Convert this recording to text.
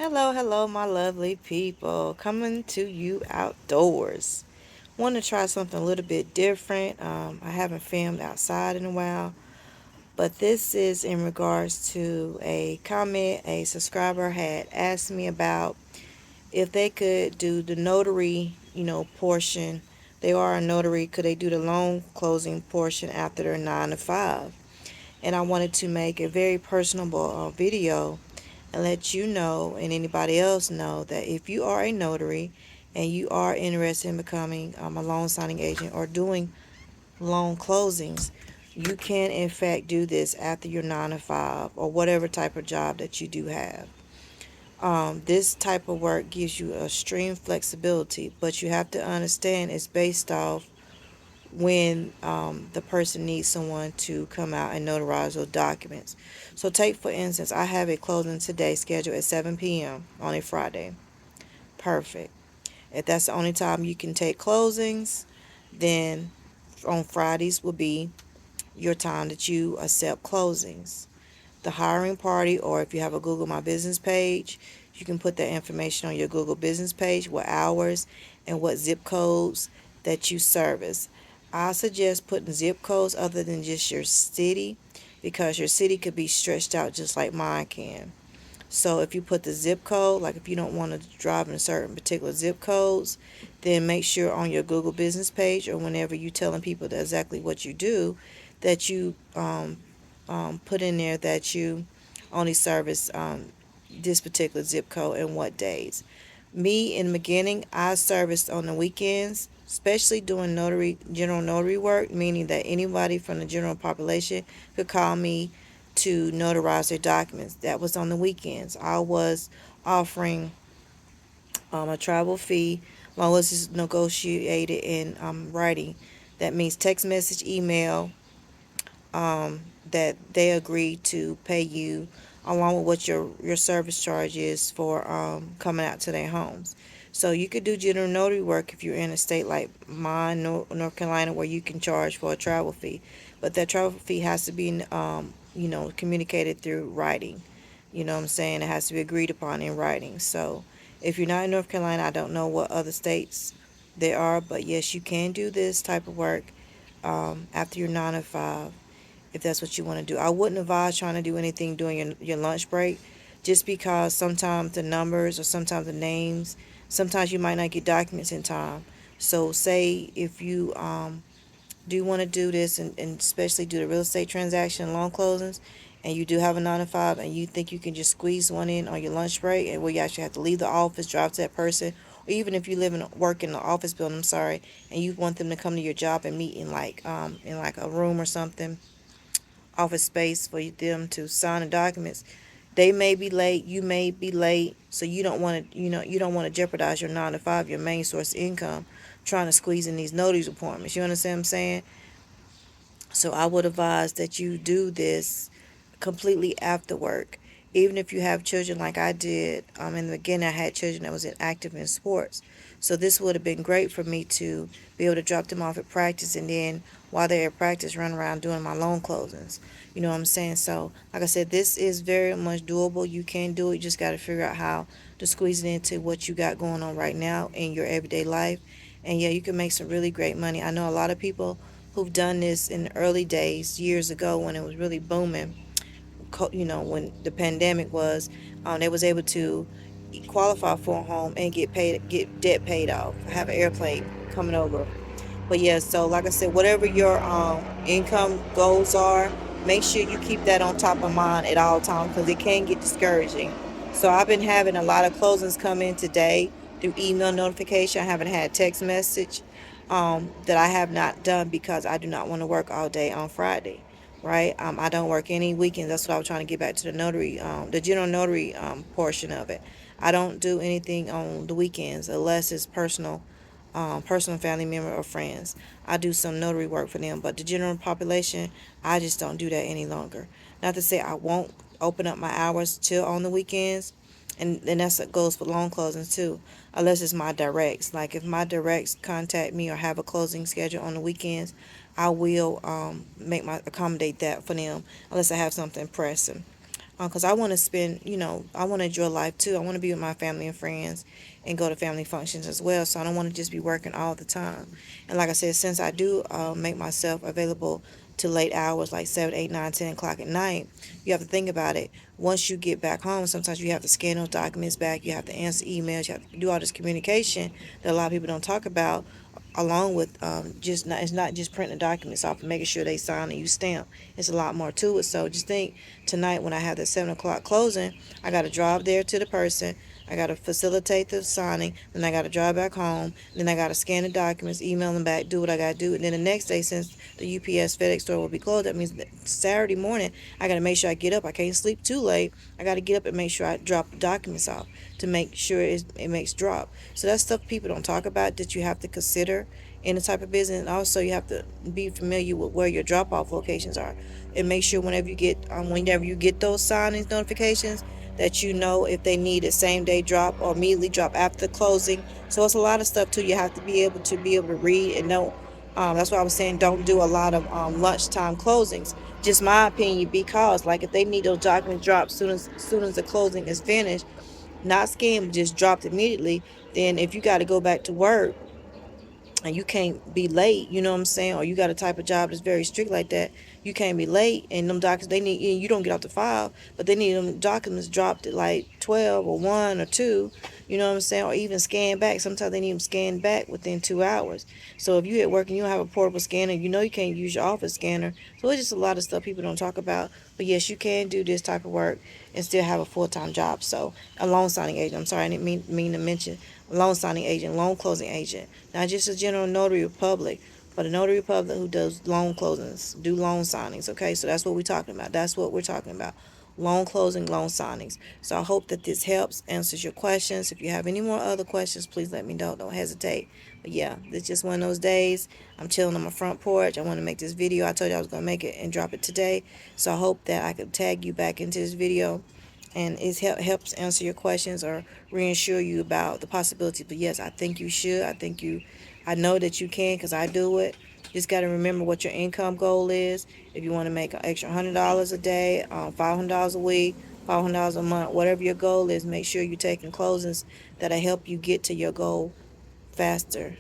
Hello, my lovely people. Coming to you outdoors. Want to try something a little bit different. I haven't filmed outside in a while, but this is in regards to a comment a subscriber had asked me about if they could do the notary, portion. They are a notary. Could they do the loan closing portion after their 9 to 5? And I wanted to make a very personable video and let you know and anybody else know that if you are a notary and you are interested in becoming a loan signing agent or doing loan closings, you can in fact do this after your 9 to 5 or whatever type of job that you do have. This type of work gives you extreme flexibility, but you have to understand it's based off when the person needs someone to come out and notarize those documents. So, take for instance, I have a closing today scheduled at 7 p.m. on a Friday. Perfect. If that's the only time you can take closings, then on Fridays will be your time that you accept closings. The hiring party, or if you have a Google My Business page, you can put that information on your Google Business page, what hours and what zip codes that you service. I suggest putting zip codes other than just your city because your city could be stretched out just like mine can. So if you put the zip code, like if you don't want to drive in certain particular zip codes, then make sure on your Google Business page or whenever you're telling people that exactly what you do, that you put in there that you only service this particular zip code and what days. Me in the beginning, I serviced on the weekends, especially doing general notary work, meaning that anybody from the general population could call me to notarize their documents. That was on the weekends. I was offering a travel fee, long as it's negotiated in writing. That means text message, email, that they agree to pay you along with what your service charge is for coming out to their homes. So you could do general notary work if you're in a state like mine, North Carolina, where you can charge for a travel fee. But that travel fee has to be, communicated through writing. You know what I'm saying? It has to be agreed upon in writing. So if you're not in North Carolina, I don't know what other states there are, but yes, you can do this type of work after your 9 to 5 if that's what you want to do. I wouldn't advise trying to do anything during your lunch break just because sometimes the numbers or sometimes the names, sometimes you might not get documents in time. So, say if you do want to do this and especially do the real estate transaction loan closings and you do have a 9 to 5 and you think you can just squeeze one in on your lunch break and where you actually have to leave the office, drive to that person, or even if you live in work in the office building, I'm sorry, and you want them to come to your job and meet in like a room or something, office space for them to sign the documents. They may be late, you may be late, so you don't want to, you don't want to jeopardize your 9 to 5, your main source of income, trying to squeeze in these notaries appointments. You understand what I'm saying? So I would advise that you do this completely after work. Even if you have children like I did, in the beginning I had children that was active in sports. So this would have been great for me to be able to drop them off at practice and then while they're at practice run around doing my loan closings. You know what I'm saying? So like I said, this is very much doable. You can do it. You just got to figure out how to squeeze it into what you got going on right now in your everyday life. And yeah, you can make some really great money. I know a lot of people who've done this in the early days, years ago when it was really booming, when the pandemic was, they was able to qualify for a home and get debt paid off, have an airplane coming over. But yeah, so like I said, whatever your income goals are, make sure you keep that on top of mind at all times because it can get discouraging. So I've been having a lot of closings come in today through email notification. I haven't had text message that I have not done because I do not want to work all day on Friday. Right? I don't work any weekends. That's what I was trying to get back to the general notary portion of it. I don't do anything on the weekends unless it's personal family member or friends. I do some notary work for them, but the general population, I just don't do that any longer. Not to say I won't open up my hours till on the weekends, and then that's what goes for loan closings too, unless it's my directs. Like if my directs contact me or have a closing schedule on the weekends, I will make my accommodate that for them unless I have something pressing. Because I want to spend, I want to enjoy life too. I want to be with my family and friends and go to family functions as well. So I don't want to just be working all the time. And like I said, since I do make myself available to late hours like 7, 8, 9, 10 o'clock at night, you have to think about it. Once you get back home, sometimes you have to scan those documents back, you have to answer emails, you have to do all this communication that a lot of people don't talk about, along with just not, it's not just printing the documents off and making sure they sign and you stamp. It's a lot more to it. So just think, tonight when I have the 7 o'clock closing, I got to drive there to the person. I got to facilitate the signing. Then I got to drive back home. Then I got to scan the documents, email them back, do what I got to do. And then the next day, since the UPS FedEx store will be closed, that means that Saturday morning, I got to make sure I get up. I can't sleep too late. I got to get up and make sure I drop the documents off to make sure it makes drop. So that's stuff people don't talk about that you have to consider in the type of business. And also, you have to be familiar with where your drop off locations are, and make sure whenever you get those signings notifications, that you know if they need a same day drop or immediately drop after the closing. So it's a lot of stuff too. You have to be able to read and know. That's why I was saying don't do a lot of lunchtime closings. Just my opinion, because like if they need those documents dropped soon as the closing is finished, not scanned, just dropped immediately. Then if you got to go back to work and you can't be late, you know what I'm saying, or you got a type of job that's very strict like that, you can't be late, and them documents they need, and you don't get off the file, but they need them documents dropped at like 12 or 1 or 2, you know what I'm saying, or even scanned back. Sometimes they need them scanned back within 2 hours. So if you at work and you don't have a portable scanner, you can't use your office scanner. So it's just a lot of stuff people don't talk about. But yes, you can do this type of work and still have a full-time job. So a loan signing agent, I'm sorry, I didn't mean to mention loan signing agent, loan closing agent, not just a general notary public, but a notary public who does loan closings, do loan signings. Okay, so that's what we're talking about. That's what we're talking about. Loan closing, loan signings. So I hope that this helps, answers your questions. If you have any more other questions, please let me know. Don't hesitate. But yeah, it's just one of those days. I'm chilling on my front porch. I want to make this video. I told you I was going to make it and drop it today. So I hope that I could tag you back into this video and it helps answer your questions or reassure you about the possibility. But yes, I think you should. I know that you can because I do it. Just got to remember what your income goal is. If you want to make an extra $100 a day, $500 a week, $500 a month, whatever your goal is, make sure you're taking closings that'll help you get to your goal faster.